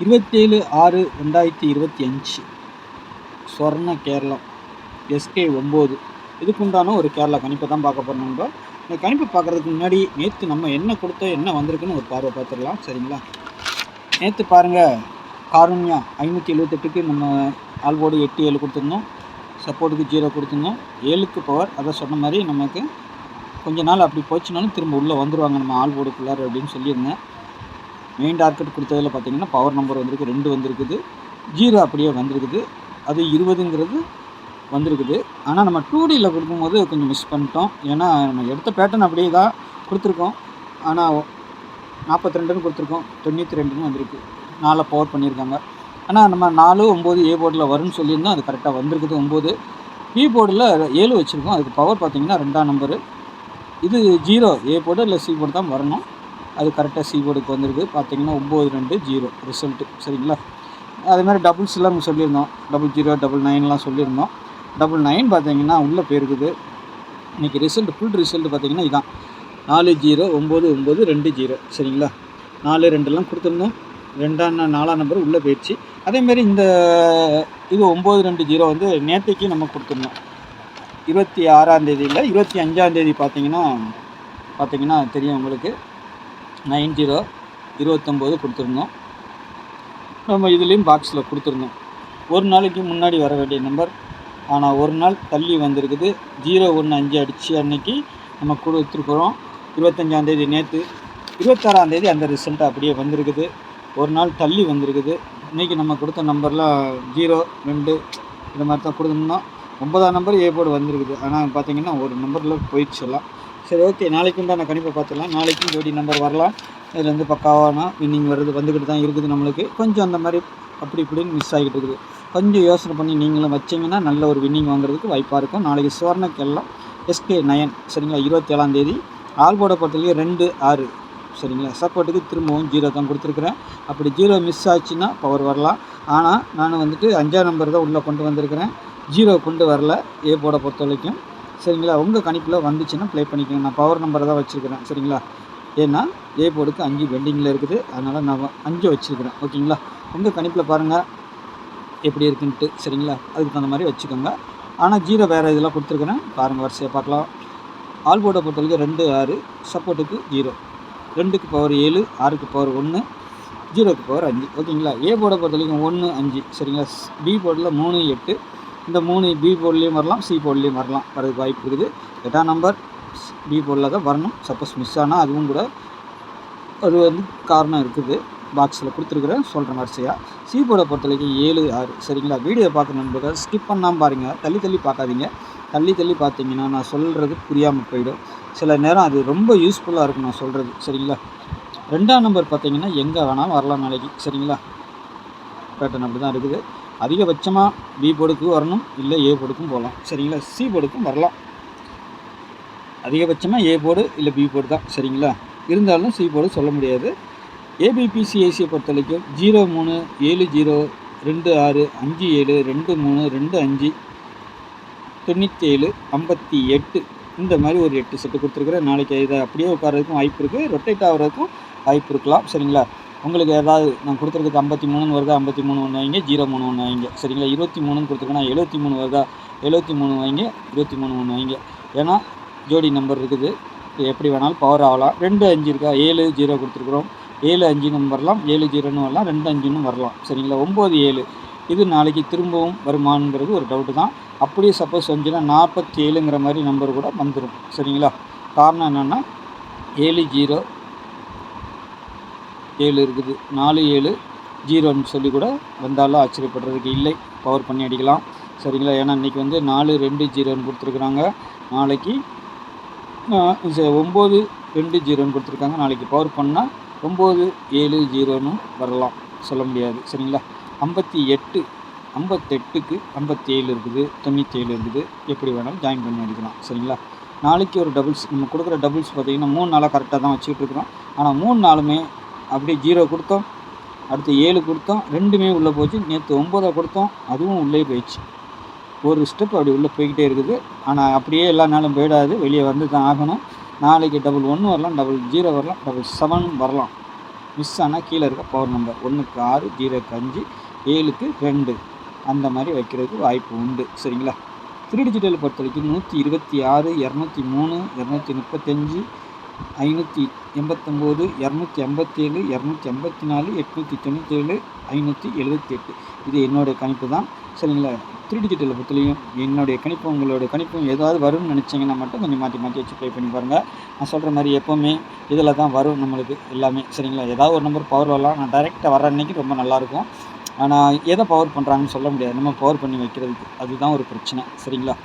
27/6/2025 ஸ்வர்ண Keralam SK 9 இதுக்குண்டான ஒரு கேரளா கணிப்பை தான் பார்க்க போகிறோம். நம்ம இந்த கணிப்பை பார்க்குறதுக்கு முன்னாடி நேற்று நம்ம என்ன கொடுத்தோம், என்ன வந்திருக்குன்னு ஒரு பார்வை பார்த்துடலாம். சரிங்களா? நேற்று பாருங்கள், காருண்யா 578க்கு நம்ம ஆல்போர்டு 8-7 கொடுத்துருந்தோம், சப்போர்ட்டுக்கு 0 கொடுத்துருந்தோம். 7க்கு பவர், அதை சொன்ன மாதிரி நமக்கு கொஞ்ச நாள் அப்படி போச்சுனாலும் திரும்ப உள்ளே வந்துடுவாங்க நம்ம ஆல்போர்டுக்குள்ளார் அப்படின்னு சொல்லியிருந்தேன். மெயின் டார்கெட் கொடுத்ததில் பார்த்திங்கன்னா பவர் நம்பர் வந்திருக்கு, 2 வந்திருக்குது, 0 அப்படியே வந்திருக்குது, அது 20ங்கிறது வந்திருக்குது. ஆனால் நம்ம 2Dயில் கொடுக்கும்போது கொஞ்சம் மிஸ் பண்ணிட்டோம். ஏன்னா நம்ம எடுத்த பேட்டர்ன் அப்படியே தான் கொடுத்துருக்கோம். ஆனால் 42ன்னு கொடுத்துருக்கோம், 92ன்னு வந்திருக்கு, 4 பவர் பண்ணியிருக்காங்க. ஆனால் நம்ம 4, 9 A போர்டில் வரும்னு சொல்லியிருந்தோம், அது கரெக்டாக வந்திருக்குது. 9 B போர்டில் 7 வச்சுருக்கோம், அதுக்கு பவர் பார்த்திங்கன்னா 2ஆம் நம்பரு. இது 0 A போர்டு இல்லை C போர்டு தான் வரணும், அது கரெக்டாக C போர்டுக்கு வந்திருக்கு. பார்த்திங்கன்னா 9-2-0 ரிசல்ட்டு. சரிங்களா? அதேமாதிரி டபுள்ஸ்லாம் சொல்லியிருந்தோம், 00, 99லாம் சொல்லியிருந்தோம். 99 பார்த்திங்கன்னா உள்ளே போயிருக்குது. இன்றைக்கி ரிசல்ட், ஃபுல் ரிசல்ட்டு பார்த்திங்கன்னா இதான் 40-9-9-2-0. சரிங்களா? 4-2லாம் கொடுத்துருந்தோம், 4ஆம் நம்பர் உள்ளே போயிடுச்சு. அதேமாரி இந்த இது 9-2-0 வந்து நேற்றைக்கு நம்ம கொடுத்துருந்தோம். 26ஆம் தேதியில் 25ஆம் தேதி பார்த்திங்கன்னா தெரியும் உங்களுக்கு, 90-29 கொடுத்துருந்தோம். நம்ம இதுலேயும் பாக்ஸில் கொடுத்துருந்தோம். ஒரு நாளைக்கு முன்னாடி வர வேண்டிய நம்பர், ஆனால் ஒரு நாள் தள்ளி வந்திருக்குது. 0-1-5 அடித்து அன்னைக்கு நம்ம கொடுத்துருக்குறோம். 25ஆம் தேதி நேற்று, 26ஆம் தேதி அந்த ரிசல்ட் அப்படியே வந்திருக்குது. ஒரு நாள் தள்ளி வந்திருக்குது. இன்றைக்கி நம்ம கொடுத்த நம்பர்லாம் 0, 2 இந்த மாதிரி தான் கொடுத்துருந்தோம். 9ஆம் நம்பர் A போர்டு வந்திருக்குது, ஆனால் பார்த்திங்கன்னா ஒரு நம்பரில் போயிடுச்சுலாம். சரி, ஓகே, நாளைக்கு உண்டான கணிப்பை பார்த்துக்கலாம். நாளைக்கும் ஜோடி நம்பர் வரலாம். இதுலேருந்து பக்காவான வின்னிங் வந்துக்கிட்டு தான் இருக்குது. நம்மளுக்கு கொஞ்சம் அந்த மாதிரி அப்படி இப்படின்னு மிஸ் ஆகிட்டு இருக்குது. கொஞ்சம் யோசனை பண்ணி நீங்களும் வச்சிங்கன்னா நல்ல ஒரு வின்னிங் வாங்குறதுக்கு வாய்ப்பாக இருக்கும். நாளைக்கு ஸ்வர்ண கேரளம் SK 9. சரிங்களா? 27ஆம் தேதி ஆல்போர்டை பொறுத்தவரைக்கும் 2-6. சரிங்களா? சப்போர்ட்டுக்கு திரும்பவும் 0 தான் கொடுத்துருக்குறேன். அப்படி 0 மிஸ் ஆச்சுன்னா பவர் வரலாம். ஆனால் நான் வந்துட்டு 5ஆம் நம்பர் தான் உள்ளே கொண்டு வந்திருக்கிறேன், 0 கொண்டு வரல A போர்டை பொறுத்த வரைக்கும். சரிங்களா? உங்கள் கணிப்பில் வந்துச்சுன்னா ப்ளே பண்ணிக்கோங்க. நான் பவர் நம்பரை தான் வச்சுருக்கிறேன். சரிங்களா? ஏன்னா A போர்டுக்கு 5 பெண்டிங்கில் இருக்குது, அதனால் நான் 5 வச்சுருக்கிறேன். ஓகேங்களா? உங்கள் கணிப்பில் பாருங்கள் எப்படி இருக்குன்ட்டு. சரிங்களா? அதுக்கு தகுந்த மாதிரி வச்சுக்கோங்க. ஆனால் 0 வேறு இதெல்லாம் கொடுத்துருக்குறேன், பாருங்கள், வரிசையாக பார்க்கலாம். ஆல்போர்டை பொறுத்த வரைக்கும் 2-6, சப்போர்ட்டுக்கு 0, 2க்கு பவர் 7, 6க்கு பவர் 1, 0க்கு பவர் 5. ஓகேங்களா? A போர்டை பொறுத்த வரைக்கும் 1-5. சரிங்களா? B போர்டில் 3-8. இந்த 3 B போர்ட்லேயும் வரலாம், C போர்ட்லேயும் வரதுக்கு வாய்ப்பு இருக்குது. 8ஆம் நம்பர் B போர்டில் தான் வரணும். சப்போஸ் மிஸ் ஆனால் அதுவும் கூட அது வந்து காரணம் இருக்குது. பாக்ஸில் கொடுத்துருக்குறேன், சொல்கிறேன் வரிசையாக. C போர்டை பொறுத்த வரைக்கும் 7-6. சரிங்களா? வீடியோ பார்க்க நண்பர்கள் ஸ்கிப் பண்ணாமல் பாருங்கள், தள்ளி பார்க்காதீங்க. தள்ளி பார்த்தீங்கன்னா நான் சொல்கிறது புரியாமல் போயிடும். சில நேரம் அது ரொம்ப யூஸ்ஃபுல்லாக இருக்கும் நான் சொல்கிறது. சரிங்களா? 2ஆம் நம்பர் பார்த்திங்கன்னா எங்கே வேணாலும் வரலாம் நாளைக்கு. சரிங்களா? பேட்டர்ன் அப்படி தான் இருக்குது. அதிகபட்சமாக B போர்டுக்கு வரணும், இல்லை A போர்டுக்கும் போகலாம். சரிங்களா? C போர்டுக்கும் வரலாம். அதிகபட்சமாக A போர்டு இல்லை B போர்டு தான். சரிங்களா? இருந்தாலும் C போர்டு சொல்ல முடியாது. ABPCICயை பொறுத்த வரைக்கும் 03, 70, 26, 57, 23, 25, 97, 58 இந்த மாதிரி ஒரு 8 செட்டு கொடுத்துருக்குறேன். நாளைக்கு இதை அப்படியே உட்காரதுக்கும் வாய்ப்பு இருக்குது, ரொட்டேட் ஆகிறதுக்கும் வாய்ப்பு இருக்கலாம். சரிங்களா? உங்களுக்கு ஏதாவது நான் கொடுத்துருக்குறது 53 வருதா, 53 ஒன்று வைங்க, 03 ஒன்று வைங்க. சரிங்களா? 23 கொடுத்துருக்கேன்னா 73 வருதா, 73 வைங்க, 23 ஒன்று வைங்க. ஏன்னா ஜோடி நம்பர் இருக்குது, எப்படி வேணாலும் பவர் ஆகலாம். 2-5 இருக்கா, 7-0 கொடுத்துருக்குறோம், 7-5 வரலாம், 7-0 வரலாம், 2-5 வரலாம். சரிங்களா? 9-7 இது நாளைக்கு திரும்பவும் வருமானங்கிறது ஒரு டவுட்டு தான். அப்படியே சப்போஸ் வந்துச்சுன்னா 47ங்கிற மாதிரி நம்பர் கூட வந்துடும். சரிங்களா? காரணம் என்னென்னா 7-0 7 இருக்குது, 4-7-0ன்னு சொல்லி கூட வந்தாலும் ஆச்சரியப்படுறதுக்கு இல்லை, பவர் பண்ணி அடிக்கலாம். சரிங்களா? ஏன்னா இன்றைக்கி வந்து 4-2-0ன்னு கொடுத்துருக்குறாங்க, நாளைக்கு 9-2-0ன்னு கொடுத்துருக்காங்க. நாளைக்கு பவர் பண்ணால் 9-7-0ன்னு வரலாம், சொல்ல முடியாது. சரிங்களா? 58 58க்கு 57 இருக்குது, 97 இருக்குது, எப்படி வேணாலும் ஜாயின் பண்ணி அடிக்கலாம். சரிங்களா? நாளைக்கு ஒரு டபுள்ஸ், நம்ம கொடுக்குற டபுள்ஸ் பார்த்திங்கன்னா 3 நாளாக கரெக்டாக தான் வச்சுக்கிட்டு இருக்கிறோம். ஆனால் 3 நாளுமே அப்படியே 0 கொடுத்தோம், அடுத்து 7 கொடுத்தோம், 2மே உள்ளே போச்சு. நேற்று 9 கொடுத்தோம், அதுவும் உள்ளே போயிடுச்சு. ஒரு ஸ்டெப் அப்படி உள்ளே போய்கிட்டே இருக்குது. ஆனால் அப்படியே எல்லா நாளும் போயிடாது, வெளியே வந்து தான் ஆகணும். நாளைக்கு 11 வரலாம், 00 வரலாம், 77 வரலாம். மிஸ் ஆனால் கீழே இருக்க பவர் நம்பர் 1க்கு 6, 0க்கு 5, 7க்கு 2 அந்த மாதிரி வைக்கிறதுக்கு வாய்ப்பு உண்டு. சரிங்களா? 3 டிஜிட்டல் பொறுத்த வரைக்கும் 126, 203, 235, 589, 257, 284, 897, 578 இது என்னுடைய கணிப்பு தான். சரிங்களா? 3 டிஜிட்டல் பொறுத்தலையும் என்னுடைய கணிப்பு உங்களுடைய கணிப்பும் ஏதாவது வரும்னு நினச்சிங்கன்னா மட்டும் கொஞ்சம் மாற்றி மாற்றி வச்சு ப்ளே பண்ணி பாருங்கள். நான் சொல்கிற மாதிரி எப்போவுமே இதில் தான் வரும் நம்மளுக்கு எல்லாமே. சரிங்களா? ஏதாவது ஒரு நம்பர் பவர் வரலாம். நான் டைரெக்டாக வர அன்றைக்கி ரொம்ப நல்லாயிருக்கும். ஆனால் எதை பவர் பண்ணுறாங்கன்னு சொல்ல முடியாது. நம்ம பவர் பண்ணி வைக்கிறதுக்கு அதுதான் ஒரு பிரச்சனை. சரிங்களா?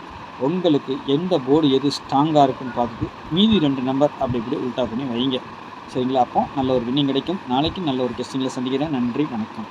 உங்களுக்கு எந்த போர்டு எது ஸ்ட்ராங்காக இருக்குன்னு பார்த்துட்டு மீதி 2 நம்பர் அப்படி இப்படி உல்ட்டா பண்ணி வைங்க. சரிங்களா? அப்போ நல்ல ஒரு வின்னிங் கிடைக்கும். நாளைக்கு நல்ல ஒரு கெஸ்டிங்கில் சந்திக்கிறேன். நன்றி, வணக்கம்.